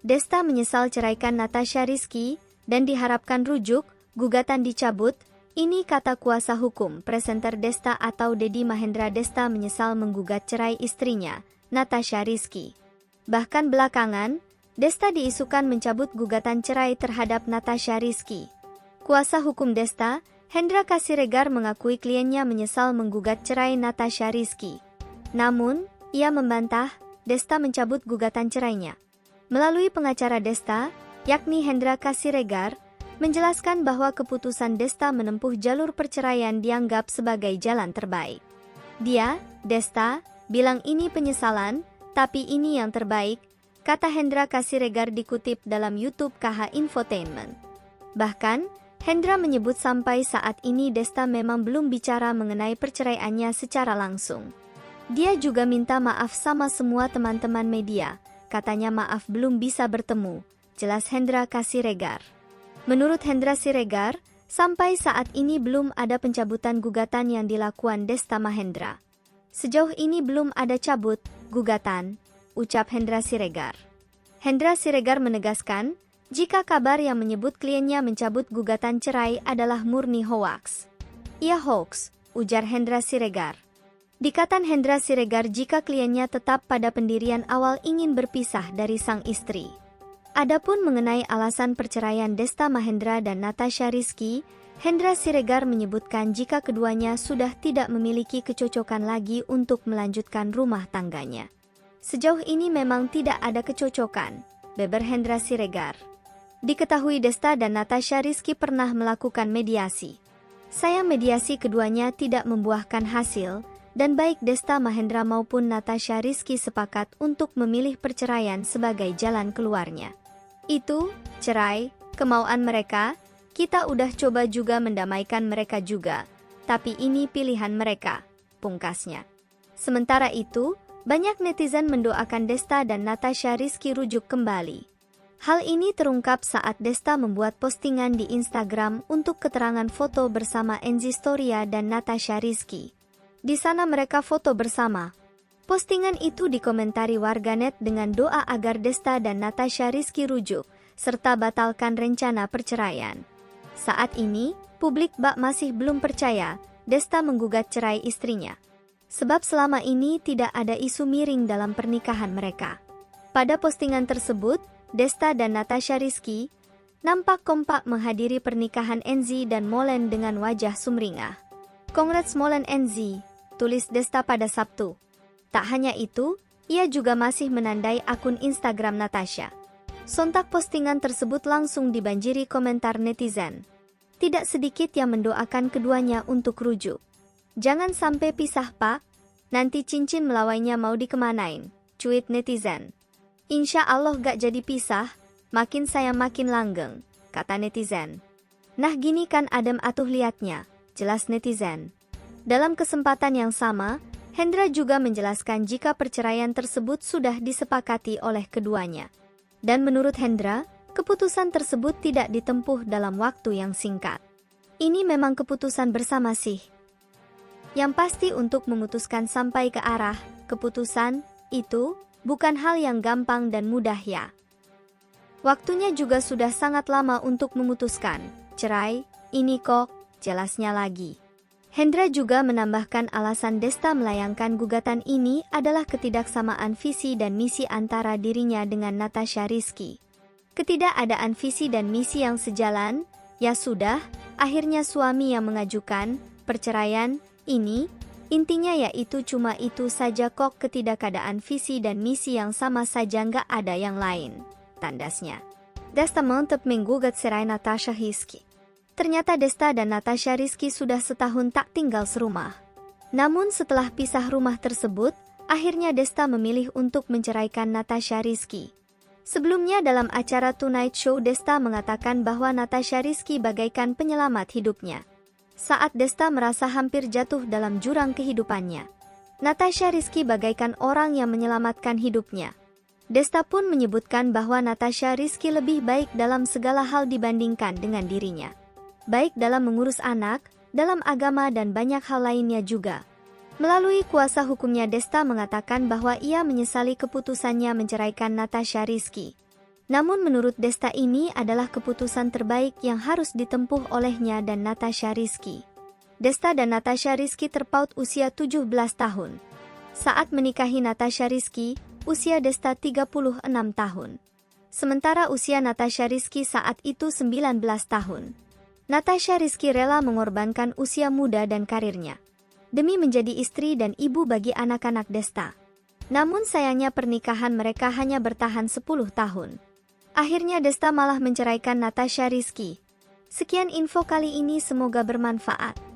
Desta menyesal ceraikan Natasha Rizky, dan diharapkan rujuk, gugatan dicabut. Ini kata kuasa hukum presenter Desta atau Dedi Mahendra. Desta menyesal menggugat cerai istrinya, Natasha Rizky. Bahkan belakangan, Desta diisukan mencabut gugatan cerai terhadap Natasha Rizky. Kuasa hukum Desta, Hendra Kasiregar, mengakui kliennya menyesal menggugat cerai Natasha Rizky. Namun, ia membantah Desta mencabut gugatan cerainya. Melalui pengacara Desta, yakni Hendra Kasiregar, menjelaskan bahwa keputusan Desta menempuh jalur perceraian dianggap sebagai jalan terbaik. Dia, Desta, bilang ini penyesalan, tapi ini yang terbaik, kata Hendra Kasiregar dikutip dalam YouTube KH Infotainment. Bahkan, Hendra menyebut sampai saat ini Desta memang belum bicara mengenai perceraiannya secara langsung. Dia juga minta maaf sama semua teman-teman media. Katanya maaf belum bisa bertemu, jelas Hendra Kasiregar. Menurut Hendra Siregar, sampai saat ini belum ada pencabutan gugatan yang dilakukan Desta Mahendra. Sejauh ini belum ada cabut gugatan, ucap Hendra Siregar. Hendra Siregar menegaskan, jika kabar yang menyebut kliennya mencabut gugatan cerai adalah murni hoaks. Ia hoaks, ujar Hendra Siregar. Dikatakan Hendra Siregar jika kliennya tetap pada pendirian awal ingin berpisah dari sang istri. Adapun mengenai alasan perceraian Desta Mahendra dan Natasha Rizky, Hendra Siregar menyebutkan jika keduanya sudah tidak memiliki kecocokan lagi untuk melanjutkan rumah tangganya. Sejauh ini memang tidak ada kecocokan, beber Hendra Siregar. Diketahui Desta dan Natasha Rizky pernah melakukan mediasi. Sayang mediasi keduanya tidak membuahkan hasil, dan baik Desta Mahendra maupun Natasha Rizky sepakat untuk memilih perceraian sebagai jalan keluarnya. Itu, cerai, kemauan mereka, kita udah coba juga mendamaikan mereka juga, tapi ini pilihan mereka, pungkasnya. Sementara itu, banyak netizen mendoakan Desta dan Natasha Rizky rujuk kembali. Hal ini terungkap saat Desta membuat postingan di Instagram untuk keterangan foto bersama Enzi Storia dan Natasha Rizky. Di sana mereka foto bersama. Postingan itu dikomentari warganet dengan doa agar Desta dan Natasha Rizky rujuk, serta batalkan rencana perceraian. Saat ini, publik masih belum percaya Desta menggugat cerai istrinya. Sebab selama ini tidak ada isu miring dalam pernikahan mereka. Pada postingan tersebut, Desta dan Natasha Rizky nampak kompak menghadiri pernikahan Enzi dan Molen dengan wajah sumringah. Congrats Molen Enzi, tulis Desta pada Sabtu. Tak hanya itu, ia juga masih menandai akun Instagram Natasha. Sontak postingan tersebut langsung dibanjiri komentar netizen. Tidak sedikit yang mendoakan keduanya untuk rujuk. Jangan sampai pisah pak, nanti cincin melawainya mau dikemanain, cuit netizen. Insya Allah gak jadi pisah, makin sayang makin langgeng, kata netizen. Nah gini kan adem atuh liatnya, jelas netizen. Dalam kesempatan yang sama, Hendra juga menjelaskan jika perceraian tersebut sudah disepakati oleh keduanya. Dan menurut Hendra, keputusan tersebut tidak ditempuh dalam waktu yang singkat. Ini memang keputusan bersama sih. Yang pasti untuk memutuskan sampai ke arah keputusan itu bukan hal yang gampang dan mudah ya. Waktunya juga sudah sangat lama untuk memutuskan cerai, ini kok, jelasnya lagi. Hendra juga menambahkan alasan Desta melayangkan gugatan ini adalah ketidaksamaan visi dan misi antara dirinya dengan Natasha Rizky. Ketidakadaan visi dan misi yang sejalan, ya sudah, akhirnya suami yang mengajukan perceraian ini, intinya yaitu cuma itu saja kok, ketidakadaan visi dan misi yang sama saja nggak ada yang lain, tandasnya. Desta mantap menggugat cerai Natasha Rizky. Ternyata Desta dan Natasha Rizky sudah setahun tak tinggal serumah. Namun setelah pisah rumah tersebut, akhirnya Desta memilih untuk menceraikan Natasha Rizky. Sebelumnya dalam acara Tonight Show Desta mengatakan bahwa Natasha Rizky bagaikan penyelamat hidupnya. Saat Desta merasa hampir jatuh dalam jurang kehidupannya, Natasha Rizky bagaikan orang yang menyelamatkan hidupnya. Desta pun menyebutkan bahwa Natasha Rizky lebih baik dalam segala hal dibandingkan dengan dirinya. Baik dalam mengurus anak, dalam agama dan banyak hal lainnya juga. Melalui kuasa hukumnya Desta mengatakan bahwa ia menyesali keputusannya menceraikan Natasha Rizky. Namun menurut Desta ini adalah keputusan terbaik yang harus ditempuh olehnya dan Natasha Rizky. Desta dan Natasha Rizky terpaut usia 17 tahun. Saat menikahi Natasha Rizky, usia Desta 36 tahun. Sementara usia Natasha Rizky saat itu 19 tahun. Natasha Rizky rela mengorbankan usia muda dan karirnya demi menjadi istri dan ibu bagi anak-anak Desta. Namun sayangnya pernikahan mereka hanya bertahan 10 tahun. Akhirnya Desta malah menceraikan Natasha Rizky. Sekian info kali ini, semoga bermanfaat.